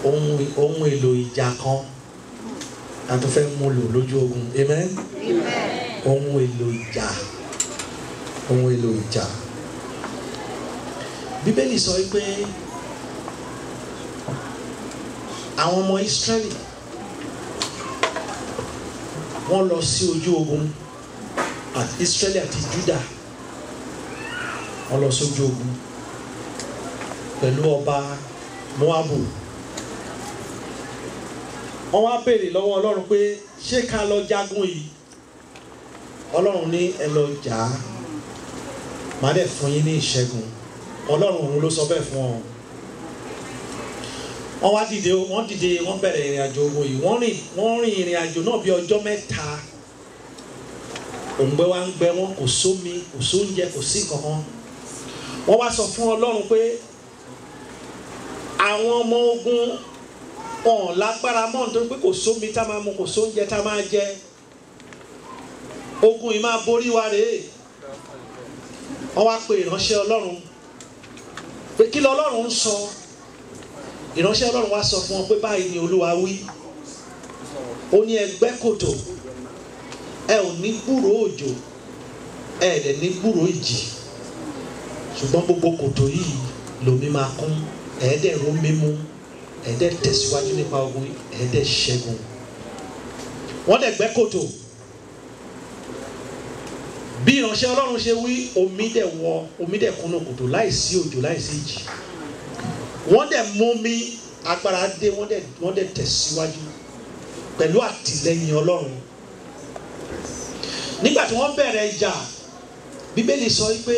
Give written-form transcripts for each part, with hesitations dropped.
ohun èlò ìjà kan àti fẹ́ mú lò lójú ogun. Amen. Ohun èlò ìjà. Bíbélì sọ pé àwọn ọmọ Ísírẹ́lì wọ́n lọ sí ojú ogun, àti Ísírẹ́lì àti Júdà wọ́n lọ sójú ogun pẹ̀lú ọba Móábù. Wọ́n wá béèrè lọ́wọ́ Ọlọ́run pé ṣé ká lọ jagun yìí? Ọlọ́run ní ẹ lọ jà á, màá dẹ̀ fún yín ní ìṣẹ́gun. Ọlọ́run òun ló sọ bẹ́ẹ̀ fún ọ. Wọ́n wá dìde, wọ́n bẹ̀rẹ̀ ìrìn àjò ogun yìí. Wọ́n rìn ìrìn àjò náà bí ọjọ́ 3. Òǹgbẹ wa ń gbẹ wọn, kò sómi, kò sóúnjẹ, kò sí kankan. Wọ́n wá sọ fún Ọlọ́run pé àwọn ọmọ ogun wọn lágbára mọ́ nítorí pé kò sómi tá máa mu, kò sóúnjẹ tá máa jẹ. Ogun yìí máa borí wa rèé. Wọ́n wá pe ìránṣẹ́ Ọlọ́run pé kí l'Ọlọ́run ń sọ. Ìránṣẹ́ Ọlọ́run wá sọ fún wọn pé báyìí ni Olúwa wí. Ó ní ẹ gbẹ́ kòtò, ẹ ò ní gbúròó òjò, ẹ dẹ̀ ní gbúròó ìjì, ṣùgbọ́n gbogbo kòtò yìí lomi máa kún, ẹ dẹ̀ rómi mú, ẹ dẹ̀ tẹ̀síwájú nípa ogun, ẹ dẹ̀ ṣẹ́gun. Wọ́n dẹ̀ gbẹ́ kòtò. Bí ìránṣẹ́ Ọlọ́run ṣe wí, omi dẹ̀ kúnnú kòtò láìsí òjò, láìsí ìjì. Wọ́n dẹ̀ mú mi, agbára dé, wọ́n dẹ̀ tẹ̀síwájú pẹ̀lú àtìlẹ́yìn Ọlọ́run. Nígbà tí wọ́n bẹ̀rẹ̀ ìjà, Bíbélì sọ pé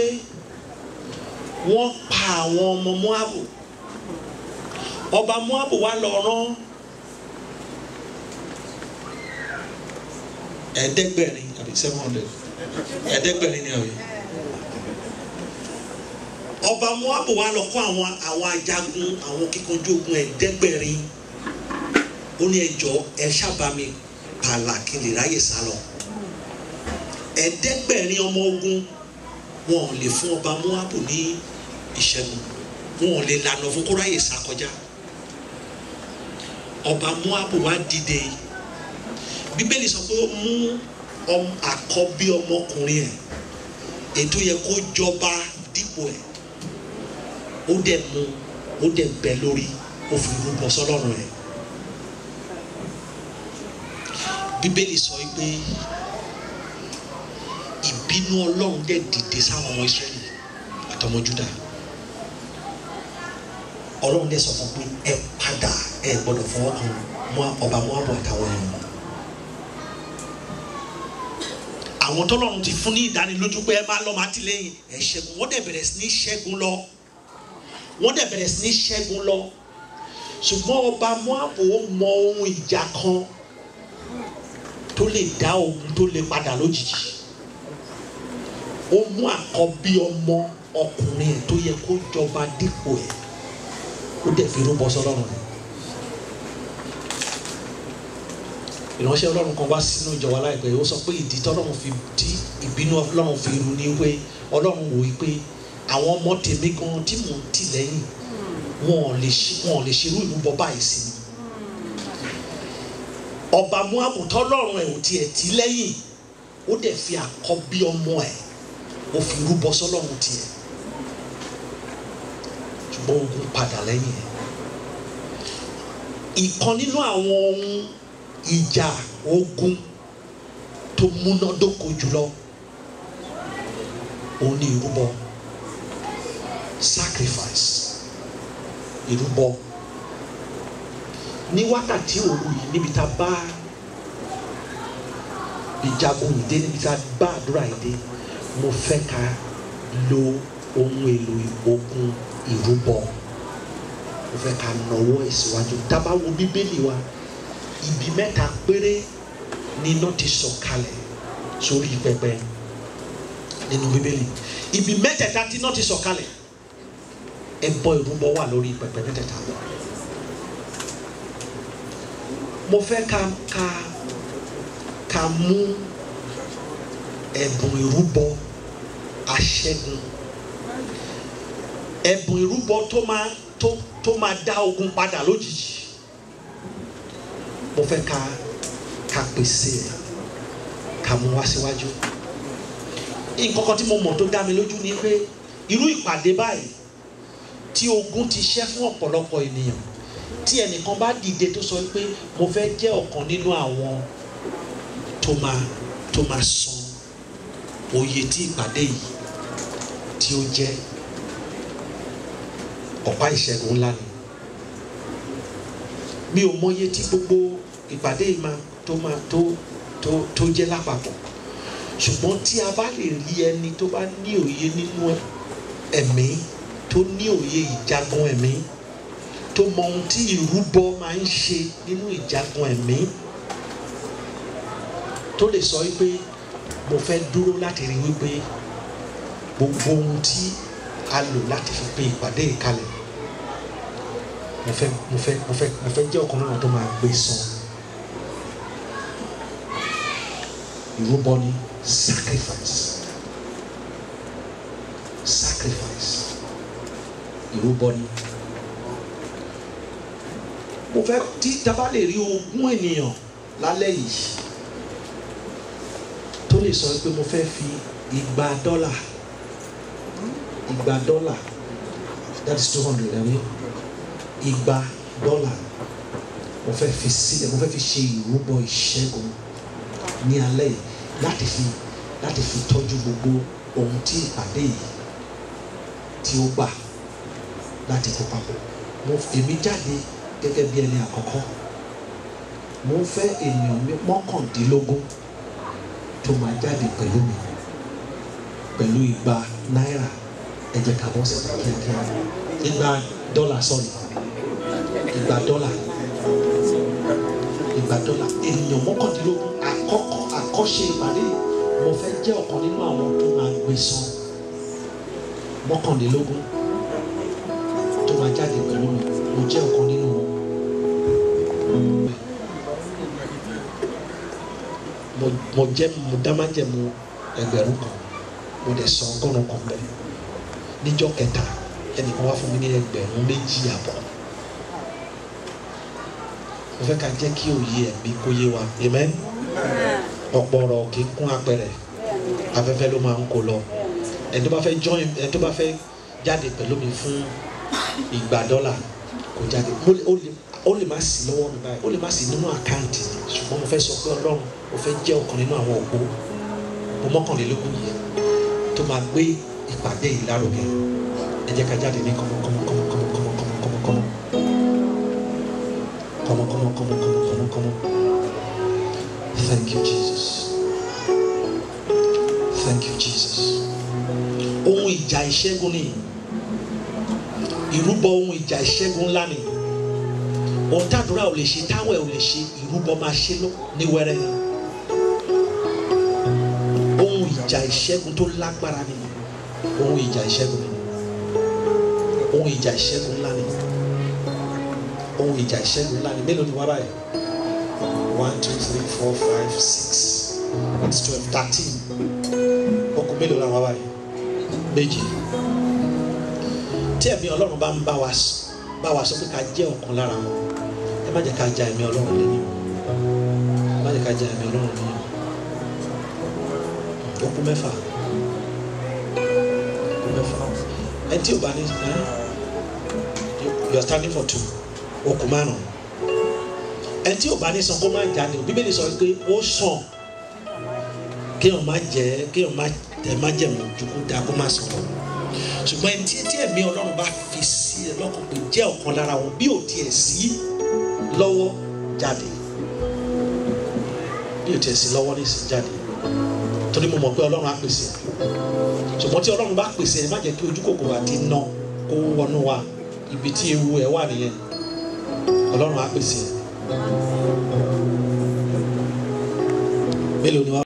wọ́n pa àwọn ọmọ Móábù. Ọba Móábù wá lọ rán 700 àbí 700 ẹ̀ẹ́dẹ́gbẹ̀rin ni ọ̀rẹ́. Ọba Móábù wá lọ kọ́ àwọn ajagun, àwọn kíkanjú ogun 700. Ó ní ẹjọ́ ẹ ṣábà mi pààlà kí n lè ráyè sálọ. 700 ọmọ ogun wọn ò lè fún ọba Móábù ní ìṣẹ́gun, wọn ò lè lànà fún kó ráyè sá kọjá. Ọba Móábù wá dìde. Bíbélì sọ pé ó mú àkọ́bí ọmọkùnrin ẹ̀ ètò yẹ kó jọba dípò ẹ̀, ó dẹ̀ mú, ó dẹ̀ bẹ́ lórí, ó fi rúbọ sọ́lọ́run ẹ̀. Bíbélì sọ pé ìbínú Ọlọ́run dẹ̀ dìde sáwọn ọmọ Ísírẹ́lì àtọmọ Júdà. Ọlọ́run dẹ̀ sọ fún pé ẹ padà, ẹ gbọ́dọ̀ fọwọ́ kan ọba Móábù àtàwọn èèyàn. Àwọn tọ́lọ́run ti fún ní ìdánilójú pé ẹ máa lọ máa tìlẹ́yìn ẹ ṣẹ́gun. Wọ́n dẹ̀ bẹ̀rẹ̀ sí ní ṣẹ́gun lọ. Ṣùgbọ́n ọba Móábù ó mọ ohun ìjà kan tó lè dá ogun tó lè padà lójijì. Ó mú àkọ́bí ọmọ ọkùnrin ẹ̀ tó yẹ kó jọba dípò ẹ̀, ó dẹ̀ fi rúbọ sọ́lọ́run ẹ̀. Ìránṣẹ́ Ọlọ́run kan wá sínú ìjọ wa láìpẹ́, ó sọ pé ìdí tọ́lọ́run fi tí ìbínú Ọlọ́run fi ru ní pé Ọlọ́run wò ó pé àwọn ọmọ tèmi gan tí mò ń tì lẹ́yìn wọn ò lè ṣerú ìrúbọ báyìí sí mi. Ọba Móábù tọ́lọ́run ẹ̀ ò tiẹ̀ tì lẹ́yìn, ó dẹ̀ fi àkọ́bí ọmọ ẹ̀ ó fi rúbọ sọ́lọ́run tiẹ̀, ṣùgbọ́n ogun padà lẹ́yìn ẹ̀. Ìkan nínú àwọn ohun ìjà ogun tó múnádóko jùlọ òun ni ìrúbọ, sacrifice, ìrúbọ. Ní wákàtí òru yìí, níbi tá a bá ìjagun ìdè, níbi tá a bá àdúrà ìdè, mo fẹ́ ká lo ohun èlò ogun ìrúbọ. Mo fẹ́ ká nawọ́ ẹ̀ síwájú. Tá a bá wo Bíbélì wa, ibi 3 péré ni iná ti sọ̀kalẹ̀ sórí pẹpẹ nínú Bíbélì. Ibi 3 tí iná ti sọ̀kalẹ̀, ẹbọ ìrúbọ wà lórí pẹpẹ 3. Mo fẹ́ ká mú ẹ̀bùn ìrúbọ aṣẹ́gun, ẹ̀bùn ìrúbọ tó máa dá ogun padà lójijì. mo fẹ́ ká pèsè ká mú wá síwájú. Nǹkan kan tí mo mọ̀ tó dá mi lójú ni pé irú ìpàdé báyìí tí ogun ti ṣẹ́ fún ọ̀pọ̀lọpọ̀ ènìyàn, tí ẹnìkan bá dìde tó sọ pé mo fẹ́ jẹ́ ọ̀kan nínú àwọn tó máa san òye tí ìpàdé yìí tí ó jẹ́, ọ̀pá ìṣẹ́gun ńlá ni. Mi ò mọye tí gbogbo ìpàdé yìí tó jẹ́ lápapọ̀, ṣùgbọ́n tí a bá lè rí ẹni tó bá ní òye nínú ẹ̀mí, tó ní òye ìjagun ẹ̀mí, tó mọ ohun tí ìrúbọ máa ń ṣe nínú ìjagun ẹ̀mí, tó lè sọ wípé mo fẹ́ dúró láti rí wípé gbogbo ohun tí a lò láti fi pe ìpàdé ìkalẹ̀, mo fẹ́ jẹ́ ọ̀kan náà tó máa gbé san. Ìrúbọ ni sacrifice. Ìrúbọ ni. Mo fẹ́ tí tábà lè rí ogún ènìyàn lálẹ́ yìí tó lè sọ pé mo fẹ́ fi $100, that is 200, ẹ̀rí $100 mo fẹ́ fi sílẹ̀, mo fẹ́ fi ṣe ìrúbọ ìṣẹ́gun ní alẹ́ yìí láti fi tọ́jú gbogbo ohun tí ìpàdé yìí tí ó gbà láti kó papọ̀. Mo èmi jáde gẹ́gẹ́ bí ẹni àkọ́kọ́. Mo fẹ́ ènìyàn 19 tó máa jáde pẹ̀lú mi pẹ̀lú $100. Ẹ jẹ́ ká bọ́ síta kíákíá. $100, sorry. $100. Ènìyàn 19 àkọ́ṣe ìpàdé. Mo fẹ́ jẹ́ ọ̀kan nínú àwọn tó máa gbé san. 19 tó máa jáde pẹ̀lú mi. Mo jẹ́ ọ̀kan nínú wọn. Mo dá májẹ̀mú 1000 kan. Mo dẹ̀ san 100 kan bẹ́ẹ̀. Níjọ́ kẹta ẹnìkan wá fún mi ní 2,500. Mo fẹ́ ká jẹ́ kí òye ẹ̀mí kó yé wa. Amen. Ọ̀pọ̀ ọ̀rọ̀ kì í kún apẹ̀rẹ̀, afẹ́fẹ́ ló máa ń kó lọ. Ẹni tó bá fẹ́ join, ẹni tó bá fẹ́ jáde pẹ̀lú mi fún $100 kó jáde. Ó lè má sí lọ́wọ́ mi báyìí, ó lè má sí nínú àkáǹtì, ṣùgbọ́n mo fẹ́ sọ pé Ọlọ́run, mo fẹ́ jẹ́ ọ̀kan nínú àwọn òpó mo 21 yìí tó máa gbé ìpàdé yìí lárugẹ. Ẹ jẹ́ ká jáde ní kọ́mọ. Thank you, Jesus. Thank you, Jesus. Ohun ìjà ìṣẹ́gun ni. Ìrúbọ ohun ìjà ìṣẹ́gun ńlá ni. Ohun tàdúrà ò lè ṣe, táwẹ̀ ò lè ṣe, ìrúbọ máa ṣe lọ ní wẹ́rẹ́ ni. Ohun ìjà ìṣẹ́gun tó lágbára ni. Ohun ìjà ìṣẹ́gun ni. Ohun ìjà ìṣẹ́gun ńlá ni. Ohun ìjà ìṣẹ́gun ńlá ni. Mélòó ni wá báyìí? 1, 2, 3, 4, 5, 6. That's 12, 13. Okùn mélòó la wá báyìí? Méjì. Tí ẹ̀mí Ọlọ́run bá ń bá wa sọ pé ká jẹ́ ọ̀kan lára wọn, ẹ má jẹ́ ká ja ẹ̀mí Ọlọ́run lẹ́yìn. Ẹ má jẹ́ ká ja ẹ̀mí Ọlọ́run lẹ́yìn. Okùn 6. Ẹ tí ò bá ní, you are standing for 2. Okùn 5. Ẹ tí ò bá ní san kó má jà ní o. Bíbélì sọ pé ó sàn kéèyàn má jẹ mọ́ ju kó dáa kó má sọ̀rọ̀. Ṣùgbọ́n ẹni tí ẹ̀mí Ọlọ́run bá fi sí ẹ lọ́kàn pé jẹ́ ọ̀kan lára wọn, bí ò tiẹ̀ sí lọ́wọ́ jáde, bí ò tiẹ̀ sí lọ́wọ́ ní ìsìn jáde, torí mo mọ̀ pé Ọlọ́run á pèsè. Ṣùgbọ́n tí Ọlọ́run bá pèsè ẹ má jẹ́ kí ojú kòkòrò àti iná kó wọnú wa. Ibi tí ewu ẹ wà nìyẹn. Ọlọ́run á pèsè. Mélòó ni wá.